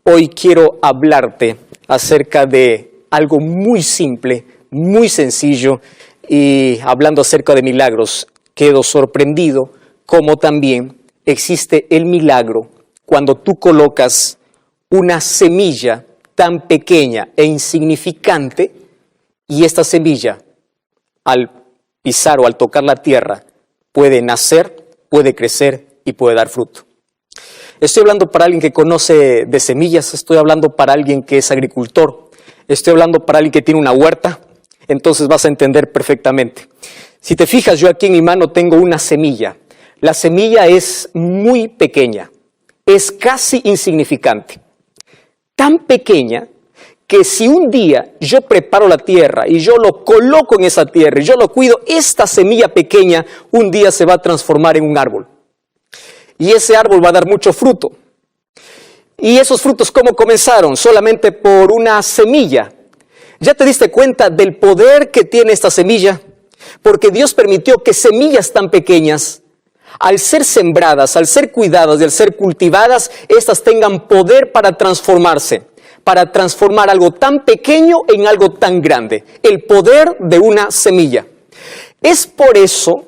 Hoy quiero hablarte acerca de algo muy simple, muy sencillo, y hablando acerca de milagros, quedo sorprendido como también existe el milagro cuando tú colocas una semilla tan pequeña e insignificante y esta semilla al pisar o al tocar la tierra puede nacer, puede crecer y puede dar fruto. Estoy hablando para alguien que conoce de semillas, estoy hablando para alguien que es agricultor, estoy hablando para alguien que tiene una huerta, entonces vas a entender perfectamente. Si te fijas, yo aquí en mi mano tengo una semilla. La semilla es muy pequeña, es casi insignificante. Tan pequeña que si un día yo preparo la tierra y yo lo coloco en esa tierra y yo lo cuido, esta semilla pequeña un día se va a transformar en un árbol. Y ese árbol va a dar mucho fruto. ¿Y esos frutos cómo comenzaron? Solamente por una semilla. ¿Ya te diste cuenta del poder que tiene esta semilla? Porque Dios permitió que semillas tan pequeñas, al ser sembradas, al ser cuidadas y al ser cultivadas, estas tengan poder para transformarse, para transformar algo tan pequeño en algo tan grande. El poder de una semilla. Es por eso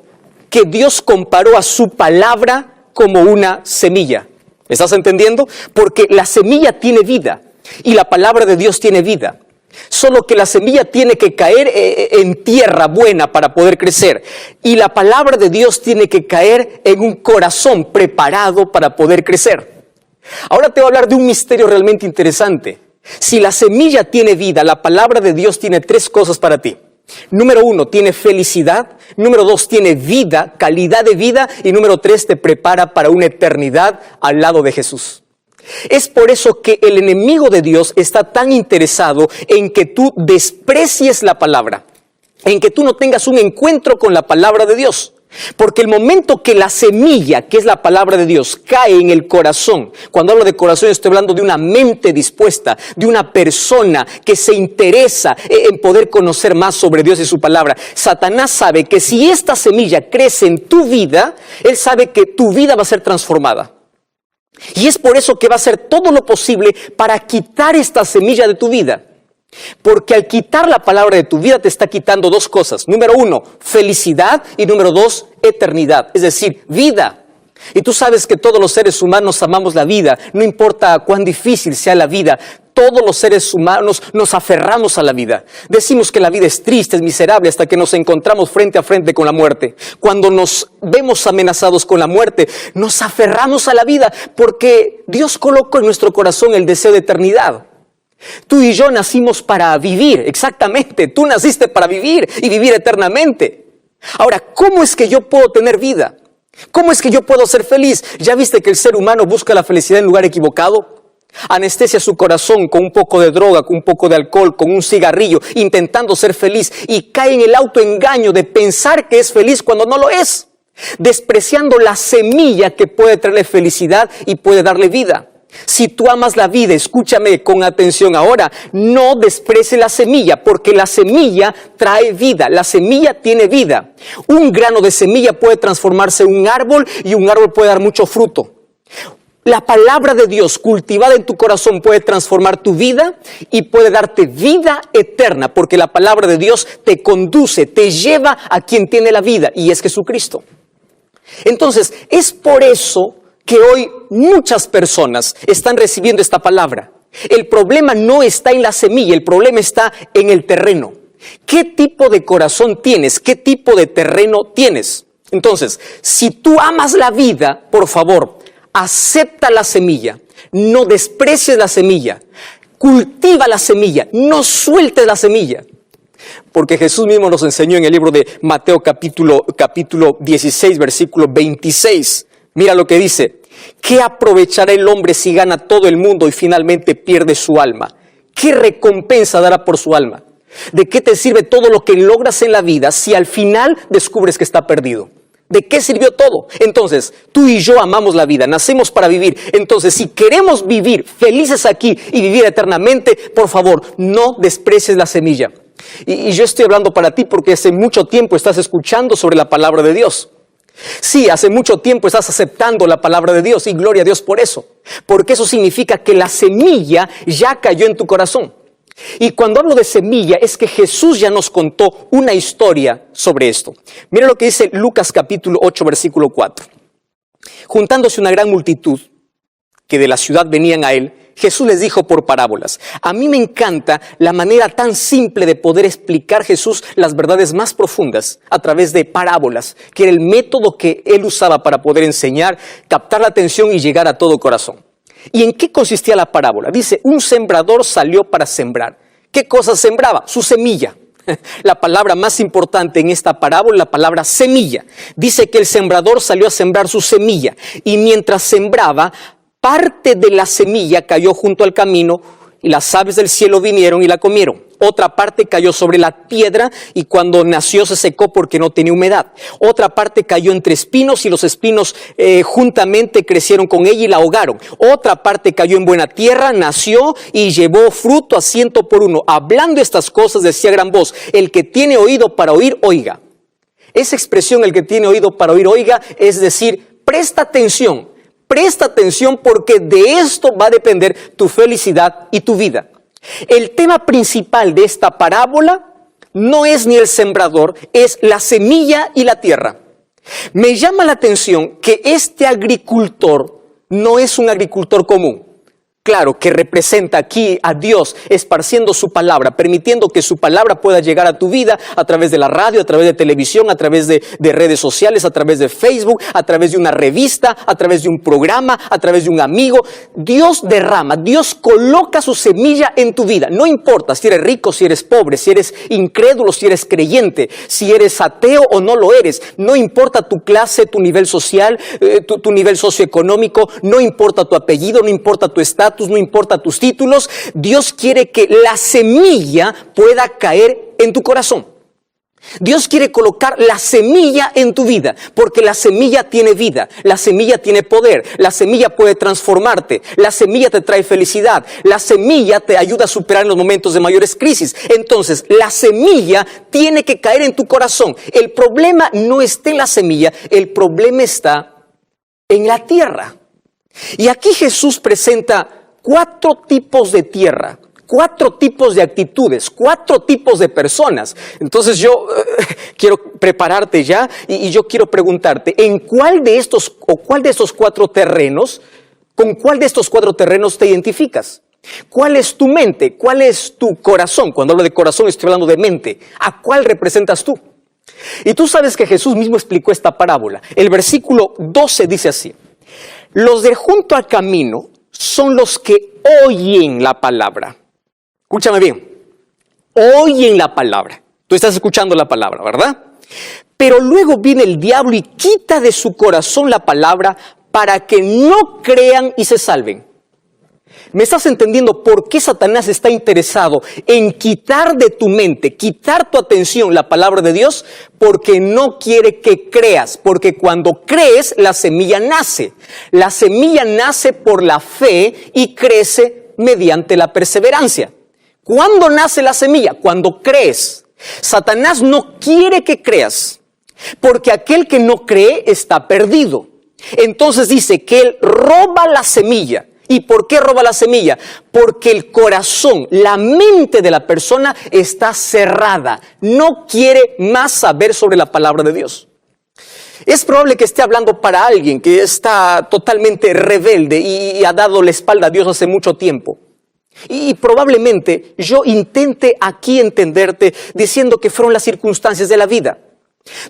que Dios comparó a su palabra como una semilla. ¿Me estás entendiendo? Porque la semilla tiene vida y la palabra de Dios tiene vida. Solo que la semilla tiene que caer en tierra buena para poder crecer. Y la palabra de Dios tiene que caer en un corazón preparado para poder crecer. Ahora te voy a hablar de un misterio realmente interesante. Si la semilla tiene vida, la palabra de Dios tiene tres cosas para ti. Número 1, tiene felicidad. Número 2, tiene vida, calidad de vida. Y número 3, te prepara para una eternidad al lado de Jesús. Es por eso que el enemigo de Dios está tan interesado en que tú desprecies la palabra, en que tú no tengas un encuentro con la palabra de Dios. Porque el momento que la semilla, que es la palabra de Dios, cae en el corazón, cuando hablo de corazón estoy hablando de una mente dispuesta, de una persona que se interesa en poder conocer más sobre Dios y su palabra. Satanás sabe que si esta semilla crece en tu vida, él sabe que tu vida va a ser transformada. Y es por eso que va a hacer todo lo posible para quitar esta semilla de tu vida. Porque al quitar la palabra de tu vida te está quitando dos cosas. Número 1, felicidad, y número 2, eternidad, es decir, vida. Y tú sabes que todos los seres humanos amamos la vida, no importa cuán difícil sea la vida. Todos los seres humanos nos aferramos a la vida. Decimos que la vida es triste, es miserable, hasta que nos encontramos frente a frente con la muerte. Cuando nos vemos amenazados con la muerte, nos aferramos a la vida porque Dios colocó en nuestro corazón el deseo de eternidad. Tú y yo nacimos para vivir, exactamente. Tú naciste para vivir y vivir eternamente. Ahora, ¿cómo es que yo puedo tener vida? ¿Cómo es que yo puedo ser feliz? ¿Ya viste que el ser humano busca la felicidad en lugar equivocado? Anestesia su corazón con un poco de droga, con un poco de alcohol, con un cigarrillo, intentando ser feliz, y cae en el autoengaño de pensar que es feliz cuando no lo es, despreciando la semilla que puede traerle felicidad y puede darle vida. Si tú amas la vida, escúchame con atención ahora, no desprecies la semilla, porque la semilla trae vida, la semilla tiene vida. Un grano de semilla puede transformarse en un árbol y un árbol puede dar mucho fruto. La palabra de Dios cultivada en tu corazón puede transformar tu vida y puede darte vida eterna, porque la palabra de Dios te conduce, te lleva a quien tiene la vida, y es Jesucristo. Entonces, es por eso que hoy muchas personas están recibiendo esta palabra. El problema no está en la semilla, el problema está en el terreno. ¿Qué tipo de corazón tienes? ¿Qué tipo de terreno tienes? Entonces, si tú amas la vida, por favor, acepta la semilla, no desprecies la semilla, cultiva la semilla, no sueltes la semilla. Porque Jesús mismo nos enseñó en el libro de Mateo capítulo 16, versículo 26. Mira lo que dice: ¿qué aprovechará el hombre si gana todo el mundo y finalmente pierde su alma? ¿Qué recompensa dará por su alma? ¿De qué te sirve todo lo que logras en la vida si al final descubres que está perdido? ¿De qué sirvió todo? Entonces, tú y yo amamos la vida, nacemos para vivir. Entonces, si queremos vivir felices aquí y vivir eternamente, por favor, no desprecies la semilla. Y yo estoy hablando para ti porque hace mucho tiempo estás escuchando sobre la palabra de Dios. Sí, hace mucho tiempo estás aceptando la palabra de Dios y gloria a Dios por eso. Porque eso significa que la semilla ya cayó en tu corazón. Y cuando hablo de semilla es que Jesús ya nos contó una historia sobre esto. Mira lo que dice Lucas capítulo 8 versículo 4. Juntándose una gran multitud que de la ciudad venían a él, Jesús les dijo por parábolas. A mí me encanta la manera tan simple de poder explicar Jesús las verdades más profundas a través de parábolas, que era el método que él usaba para poder enseñar, captar la atención y llegar a todo corazón. ¿Y en qué consistía la parábola? Dice, un sembrador salió para sembrar. ¿Qué cosa sembraba? Su semilla. La palabra más importante en esta parábola, la palabra semilla. Dice que el sembrador salió a sembrar su semilla y mientras sembraba, parte de la semilla cayó junto al camino y las aves del cielo vinieron y la comieron. Otra parte cayó sobre la piedra y cuando nació se secó porque no tenía humedad. Otra parte cayó entre espinos y los espinos juntamente crecieron con ella y la ahogaron. Otra parte cayó en buena tierra, nació y llevó fruto a 100 por uno. Hablando estas cosas decía a gran voz, el que tiene oído para oír, oiga. Esa expresión, el que tiene oído para oír, oiga, es decir, presta atención porque de esto va a depender tu felicidad y tu vida. El tema principal de esta parábola no es ni el sembrador, es la semilla y la tierra. Me llama la atención que este agricultor no es un agricultor común. Claro, que representa aquí a Dios esparciendo su palabra, permitiendo que su palabra pueda llegar a tu vida a través de la radio, a través de televisión, a través de redes sociales, a través de Facebook, a través de una revista, a través de un programa, a través de un amigo. Dios derrama, Dios coloca su semilla en tu vida. No importa si eres rico, si eres pobre, si eres incrédulo, si eres creyente, si eres ateo o no lo eres. No importa tu clase, tu nivel social, tu nivel socioeconómico, no importa tu apellido, no importa tu estatus, no importa tus títulos, Dios quiere que la semilla pueda caer en tu corazón. Dios quiere colocar la semilla en tu vida, porque la semilla tiene vida, la semilla tiene poder, la semilla puede transformarte, la semilla te trae felicidad, la semilla te ayuda a superar en los momentos de mayores crisis. Entonces, la semilla tiene que caer en tu corazón. El problema no está en la semilla, el problema está en la tierra. Y aquí Jesús presenta 4 tipos de tierra, 4 tipos de actitudes, 4 tipos de personas. Entonces yo quiero prepararte ya y yo quiero preguntarte, ¿en cuál de estos 4 terrenos, con cuál de estos 4 terrenos te identificas? ¿Cuál es tu mente? ¿Cuál es tu corazón? Cuando hablo de corazón estoy hablando de mente. ¿A cuál representas tú? Y tú sabes que Jesús mismo explicó esta parábola. El versículo 12 dice así, los de junto al camino son los que oyen la palabra. Escúchame bien, oyen la palabra. Tú estás escuchando la palabra, ¿verdad? Pero luego viene el diablo y quita de su corazón la palabra para que no crean y se salven. ¿Me estás entendiendo por qué Satanás está interesado en quitar de tu mente, quitar tu atención la palabra de Dios? Porque no quiere que creas, porque cuando crees la semilla nace. La semilla nace por la fe y crece mediante la perseverancia. ¿Cuándo nace la semilla? Cuando crees. Satanás no quiere que creas, porque aquel que no cree está perdido. Entonces dice que él roba la semilla. ¿Y por qué roba la semilla? Porque el corazón, la mente de la persona está cerrada. No quiere más saber sobre la palabra de Dios. Es probable que esté hablando para alguien que está totalmente rebelde y ha dado la espalda a Dios hace mucho tiempo. Y probablemente yo intente aquí entenderte diciendo que fueron las circunstancias de la vida.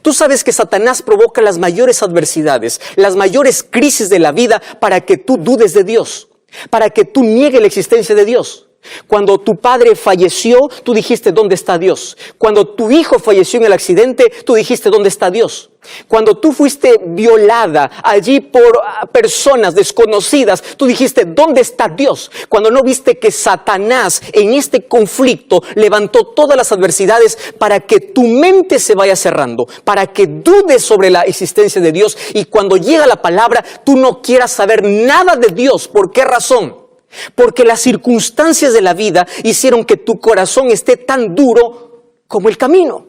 Tú sabes que Satanás provoca las mayores adversidades, las mayores crisis de la vida para que tú dudes de Dios, para que tú niegues la existencia de Dios. Cuando tu padre falleció, tú dijiste, ¿dónde está Dios? Cuando tu hijo falleció en el accidente, tú dijiste, ¿dónde está Dios? Cuando tú fuiste violada allí por personas desconocidas, tú dijiste, ¿dónde está Dios? Cuando no viste que Satanás en este conflicto levantó todas las adversidades para que tu mente se vaya cerrando, para que dudes sobre la existencia de Dios y cuando llega la palabra, tú no quieras saber nada de Dios. ¿Por qué razón? Porque las circunstancias de la vida hicieron que tu corazón esté tan duro como el camino.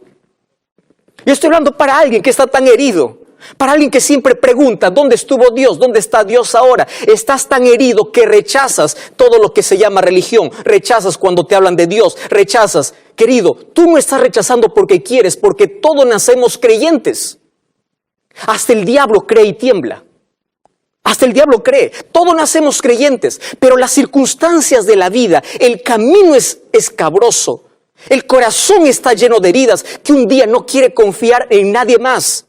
Yo estoy hablando para alguien que está tan herido, Para alguien que siempre pregunta, ¿dónde estuvo Dios? ¿Dónde está Dios ahora? Estás tan herido que rechazas todo lo que se llama religión. Rechazas cuando te hablan de Dios. Rechazas. Querido, tú no estás rechazando porque quieres, porque todos nacemos creyentes. Hasta el diablo cree y tiembla. Hasta el diablo cree. Todos nacemos creyentes. Pero las circunstancias de la vida, el camino es escabroso. El corazón está lleno de heridas que un día no quiere confiar en nadie más.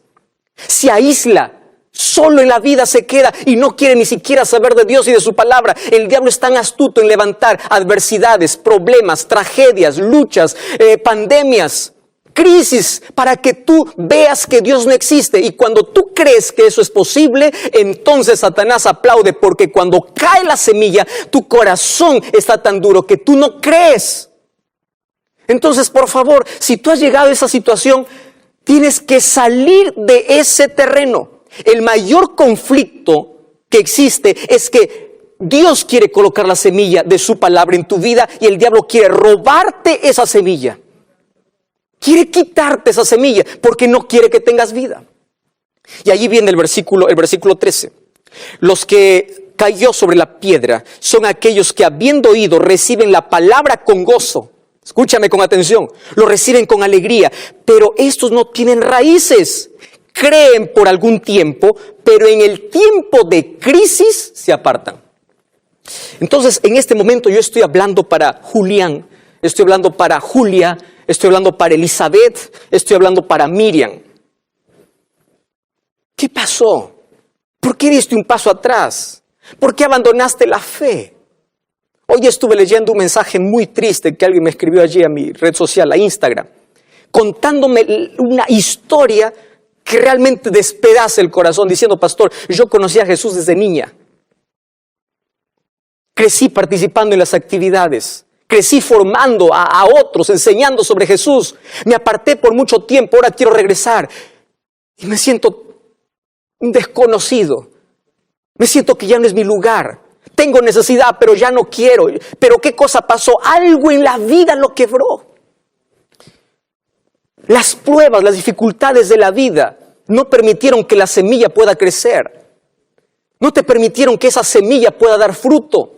Se aísla, solo en la vida se queda y no quiere ni siquiera saber de Dios y de su palabra. El diablo es tan astuto en levantar adversidades, problemas, tragedias, luchas, pandemias, crisis, para que tú veas que Dios no existe. Y cuando tú crees que eso es posible, entonces Satanás aplaude, porque cuando cae la semilla, tu corazón está tan duro que tú no crees. Entonces, por favor, si tú has llegado a esa situación, tienes que salir de ese terreno. El mayor conflicto que existe es que Dios quiere colocar la semilla de su palabra en tu vida y el diablo quiere robarte esa semilla. Quiere quitarte esa semilla porque no quiere que tengas vida. Y allí viene el versículo 13. Los que cayó sobre la piedra son aquellos que, habiendo oído, reciben la palabra con gozo. Escúchame con atención, lo reciben con alegría, pero estos no tienen raíces. Creen por algún tiempo, pero en el tiempo de crisis se apartan. Entonces, en este momento yo estoy hablando para Julián, estoy hablando para Julia, estoy hablando para Elizabeth, estoy hablando para Miriam. ¿Qué pasó? ¿Por qué diste un paso atrás? ¿Por qué abandonaste la fe? Hoy estuve leyendo un mensaje muy triste que alguien me escribió allí a mi red social, a Instagram, contándome una historia que realmente despedaza el corazón, diciendo: pastor, yo conocí a Jesús desde niña. Crecí participando en las actividades, crecí formando a otros, enseñando sobre Jesús. Me aparté por mucho tiempo, ahora quiero regresar. Y me siento un desconocido. Me siento que ya no es mi lugar. Tengo necesidad, pero ya no quiero. Pero ¿qué cosa pasó? Algo en la vida lo quebró. Las pruebas, las dificultades de la vida no permitieron que la semilla pueda crecer. No te permitieron que esa semilla pueda dar fruto.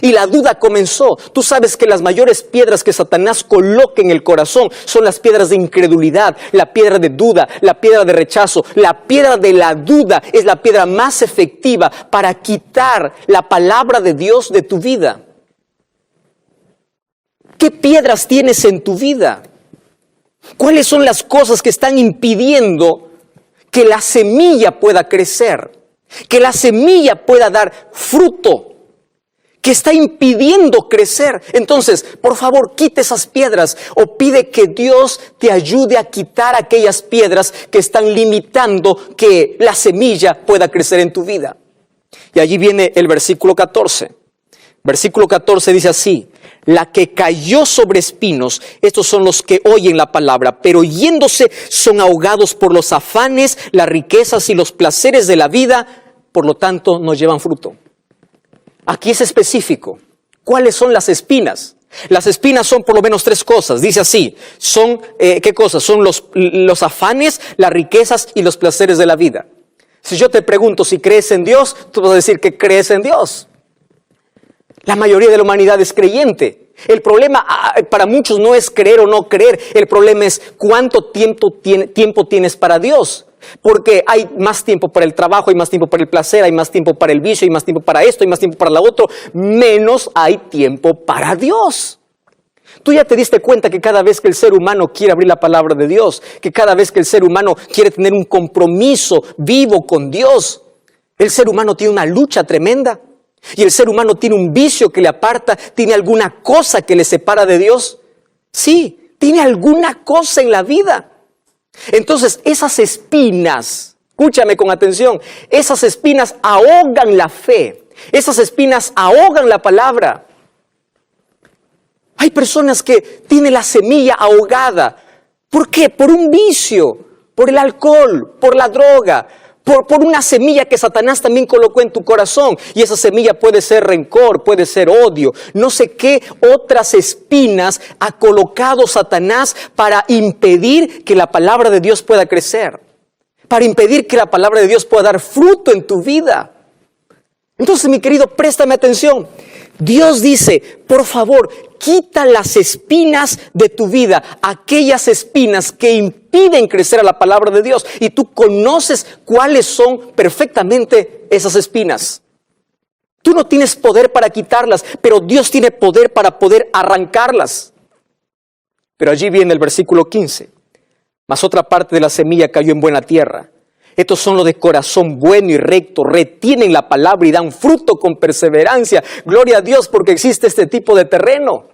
Y la duda comenzó. Tú sabes que las mayores piedras que Satanás coloca en el corazón son las piedras de incredulidad, la piedra de duda, la piedra de rechazo. La piedra de la duda es la piedra más efectiva para quitar la palabra de Dios de tu vida. ¿Qué piedras tienes en tu vida? ¿Cuáles son las cosas que están impidiendo que la semilla pueda crecer? Que la semilla pueda dar fruto. Que está impidiendo crecer. Entonces, por favor, quite esas piedras o pide que Dios te ayude a quitar aquellas piedras que están limitando que la semilla pueda crecer en tu vida. Y allí viene el versículo 14. Versículo 14 dice así: la que cayó sobre espinos, estos son los que oyen la palabra, pero yéndose son ahogados por los afanes, las riquezas y los placeres de la vida, por lo tanto no llevan fruto. Aquí es específico. ¿Cuáles son las espinas? Las espinas son por lo menos tres cosas. Dice así, son, ¿qué cosas? Son los afanes, las riquezas y los placeres de la vida. Si yo te pregunto si crees en Dios, tú vas a decir que crees en Dios. La mayoría de la humanidad es creyente. El problema para muchos no es creer o no creer. El problema es cuánto tiempo tienes para Dios. Porque hay más tiempo para el trabajo, hay más tiempo para el placer, hay más tiempo para el vicio, hay más tiempo para esto, hay más tiempo para lo otro. Menos hay tiempo para Dios. Tú ya te diste cuenta que cada vez que el ser humano quiere abrir la palabra de Dios, que cada vez que el ser humano quiere tener un compromiso vivo con Dios, el ser humano tiene una lucha tremenda. Y el ser humano tiene un vicio que le aparta, tiene alguna cosa que le separa de Dios. Sí, tiene alguna cosa en la vida. Entonces esas espinas, escúchame con atención, esas espinas ahogan la fe, esas espinas ahogan la palabra. Hay personas que tienen la semilla ahogada. ¿Por qué? Por un vicio, por el alcohol, por la droga, por una semilla que Satanás también colocó en tu corazón. Y esa semilla puede ser rencor, puede ser odio. No sé qué otras espinas ha colocado Satanás para impedir que la palabra de Dios pueda crecer. para impedir que la palabra de Dios pueda dar fruto en tu vida. Entonces, mi querido, préstame atención. Dios dice, por favor, quita las espinas de tu vida, aquellas espinas que impiden crecer a la palabra de Dios. Y tú conoces cuáles son perfectamente esas espinas. Tú no tienes poder para quitarlas, pero Dios tiene poder para poder arrancarlas. Pero allí viene el versículo 15. Mas otra parte de la semilla cayó en buena tierra. Estos son los de corazón bueno y recto, retienen la palabra y dan fruto con perseverancia. Gloria a Dios porque existe este tipo de terreno.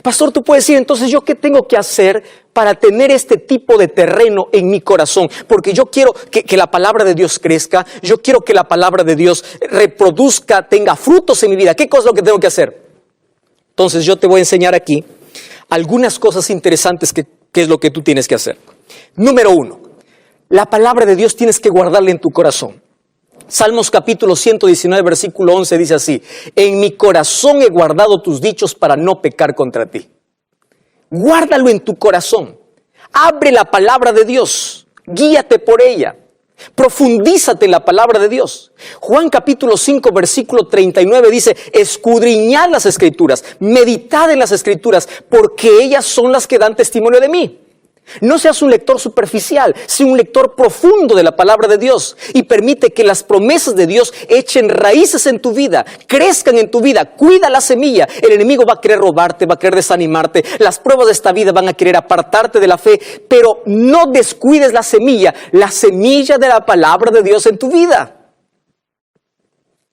Pastor, tú puedes decir, entonces, ¿yo qué tengo que hacer para tener este tipo de terreno en mi corazón? Porque yo quiero que la palabra de Dios crezca, yo quiero que la palabra de Dios reproduzca, tenga frutos en mi vida. ¿Qué cosa es lo que tengo que hacer? Entonces, yo te voy a enseñar aquí algunas cosas interesantes que es lo que tú tienes que hacer. Número 1. La palabra de Dios tienes que guardarla en tu corazón. Salmos capítulo 119, versículo 11 dice así: en mi corazón he guardado tus dichos para no pecar contra ti. Guárdalo en tu corazón. Abre la palabra de Dios. Guíate por ella. Profundízate en la palabra de Dios. Juan capítulo 5, versículo 39 dice: escudriñad las escrituras, meditad en las escrituras, porque ellas son las que dan testimonio de mí. No seas un lector superficial, sé un lector profundo de la palabra de Dios y permite que las promesas de Dios echen raíces en tu vida, crezcan en tu vida. Cuida la semilla. El enemigo va a querer robarte, va a querer desanimarte. Las pruebas de esta vida van a querer apartarte de la fe, pero no descuides la semilla de la palabra de Dios en tu vida.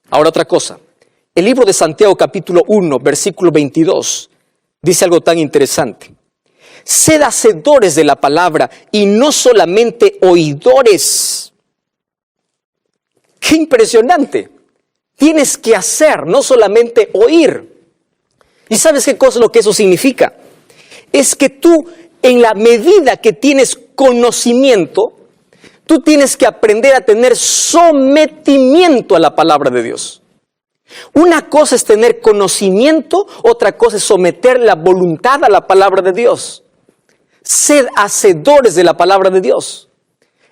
Ahora otra cosa. El libro de Santiago capítulo 1, versículo 22, dice algo tan interesante. Sed hacedores de la palabra y no solamente oidores. ¡Qué impresionante! Tienes que hacer, no solamente oír. ¿Y sabes qué cosa es lo que eso significa? Es que tú, en la medida que tienes conocimiento, tú tienes que aprender a tener sometimiento a la palabra de Dios. Una cosa es tener conocimiento, otra cosa es someter la voluntad a la palabra de Dios. Sed hacedores de la palabra de Dios.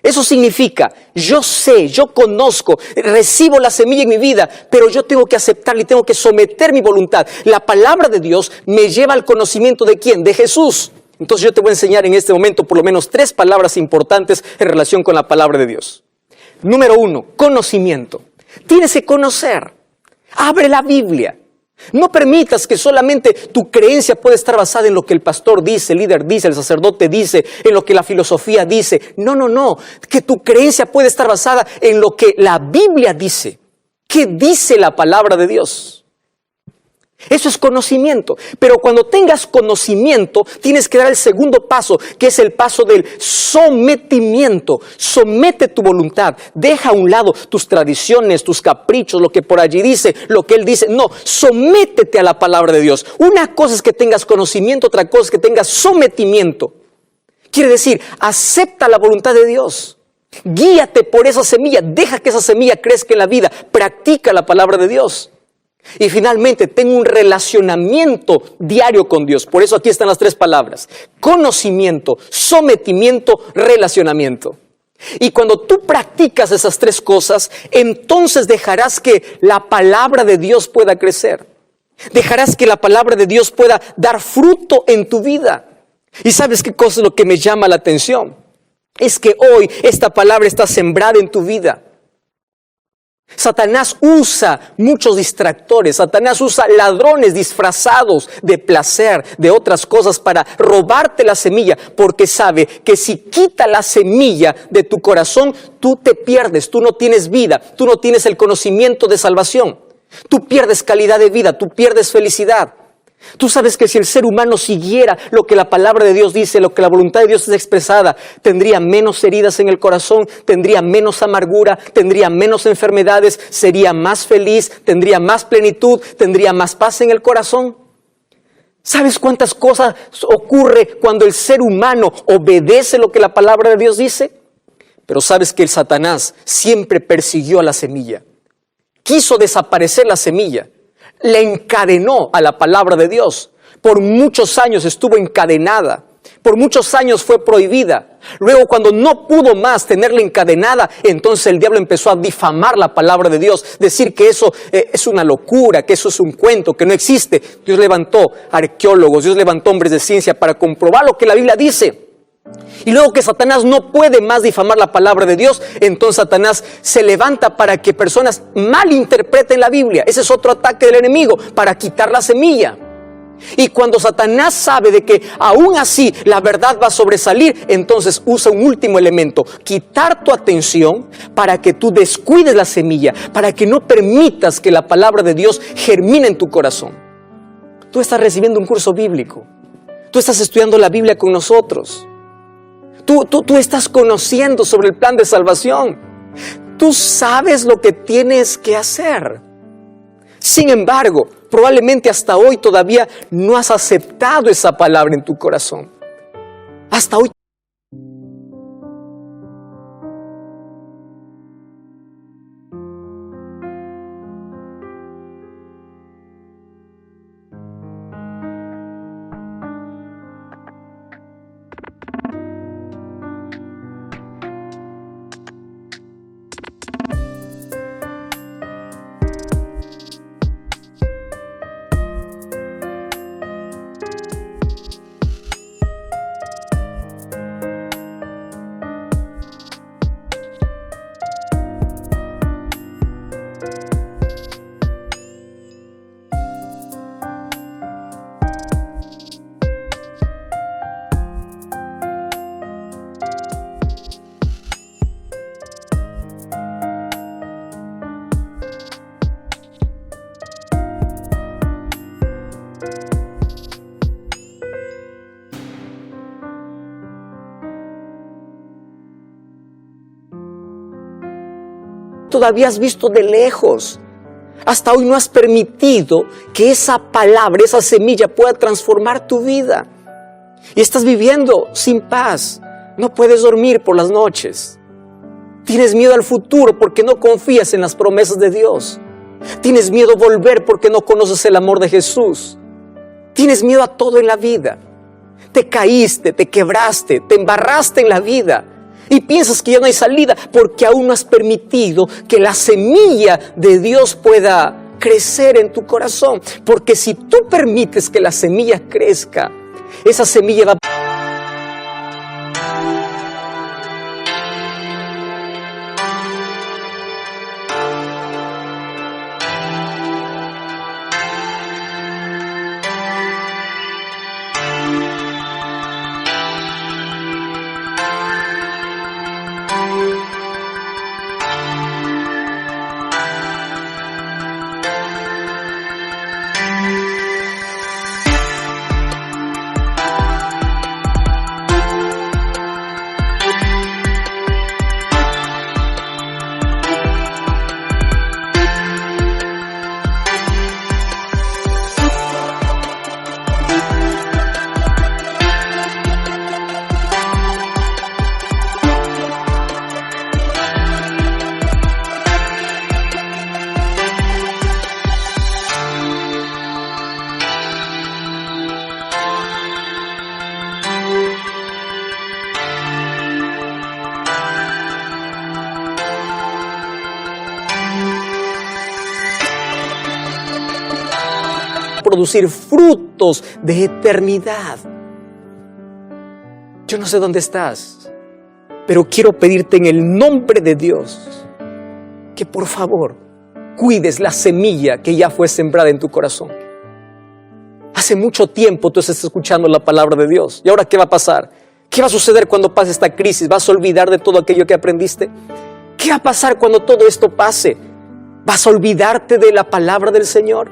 Eso significa, yo sé, yo conozco, recibo la semilla en mi vida, pero yo tengo que aceptarla y tengo que someter mi voluntad. La palabra de Dios me lleva al conocimiento ¿de quién? De Jesús. Entonces yo te voy a enseñar en este momento por lo menos 3 palabras importantes en relación con la palabra de Dios. Número 1, conocimiento. Tienes que conocer. Abre la Biblia. No permitas que solamente tu creencia pueda estar basada en lo que el pastor dice, el líder dice, el sacerdote dice, en lo que la filosofía dice. No. Que tu creencia puede estar basada en lo que la Biblia dice. ¿Qué dice la palabra de Dios? Eso es conocimiento. Pero cuando tengas conocimiento, tienes que dar el segundo paso, que es el paso del sometimiento. Somete tu voluntad. Deja a un lado tus tradiciones, tus caprichos, lo que por allí dice, lo que él dice. No, sométete a la palabra de Dios. Una cosa es que tengas conocimiento, otra cosa es que tengas sometimiento. Quiere decir, acepta la voluntad de Dios. Guíate por esa semilla. Deja que esa semilla crezca en la vida. Practica la palabra de Dios. Y finalmente, ten un relacionamiento diario con Dios. Por eso aquí están las 3 palabras. Conocimiento, sometimiento, relacionamiento. Y cuando tú practicas esas 3 cosas, entonces dejarás que la palabra de Dios pueda crecer. Dejarás que la palabra de Dios pueda dar fruto en tu vida. ¿Y sabes qué cosa es lo que me llama la atención? Es que hoy esta palabra está sembrada en tu vida. Satanás usa muchos distractores, Satanás usa ladrones disfrazados de placer, de otras cosas para robarte la semilla, porque sabe que si quita la semilla de tu corazón, tú te pierdes, tú no tienes vida, tú no tienes el conocimiento de salvación, tú pierdes calidad de vida, tú pierdes felicidad. Tú sabes que si el ser humano siguiera lo que la palabra de Dios dice, lo que la voluntad de Dios es expresada, tendría menos heridas en el corazón, tendría menos amargura, tendría menos enfermedades, sería más feliz, tendría más plenitud, tendría más paz en el corazón. ¿Sabes cuántas cosas ocurre cuando el ser humano obedece lo que la palabra de Dios dice? Pero sabes que el Satanás siempre persiguió a la semilla. Quiso desaparecer la semilla. Le encadenó a la palabra de Dios. Por muchos años estuvo encadenada. Por muchos años fue prohibida. Luego, cuando no pudo más tenerla encadenada, entonces el diablo empezó a difamar la palabra de Dios, decir que eso es una locura, que eso es un cuento, que no existe. Dios levantó arqueólogos, Dios levantó hombres de ciencia para comprobar lo que la Biblia dice. Y luego que Satanás no puede más difamar la palabra de Dios, entonces Satanás se levanta para que personas malinterpreten la Biblia. Ese es otro ataque del enemigo, para quitar la semilla. Y cuando Satanás sabe de que aún así la verdad va a sobresalir, entonces usa un último elemento: quitar tu atención para que tú descuides la semilla, para que no permitas que la palabra de Dios germine en tu corazón. Tú estás recibiendo un curso bíblico, tú estás estudiando la Biblia con nosotros, tú estás conociendo sobre el plan de salvación, tú sabes lo que tienes que hacer. Sin embargo, probablemente hasta hoy todavía no has aceptado esa palabra en tu corazón. Hasta hoy. Todavía has visto de lejos. Hasta hoy no has permitido que esa palabra, esa semilla pueda transformar tu vida. Y estás viviendo sin paz. No puedes dormir por las noches. Tienes miedo al futuro porque no confías en las promesas de Dios. Tienes miedo a volver porque no conoces el amor de Jesús. Tienes miedo a todo en la vida. Te caíste, te quebraste, te embarraste en la vida. Y piensas que ya no hay salida porque aún no has permitido que la semilla de Dios pueda crecer en tu corazón. Porque si tú permites que la semilla crezca, esa semilla va a... producir frutos de eternidad. Yo no sé dónde estás, pero quiero pedirte en el nombre de Dios que por favor cuides la semilla que ya fue sembrada en tu corazón. Hace mucho tiempo tú estás escuchando la palabra de Dios. ¿Y ahora qué va a pasar? ¿Qué va a suceder cuando pase esta crisis? ¿Vas a olvidar de todo aquello que aprendiste? ¿Qué va a pasar cuando todo esto pase? ¿Vas a olvidarte de la palabra del Señor?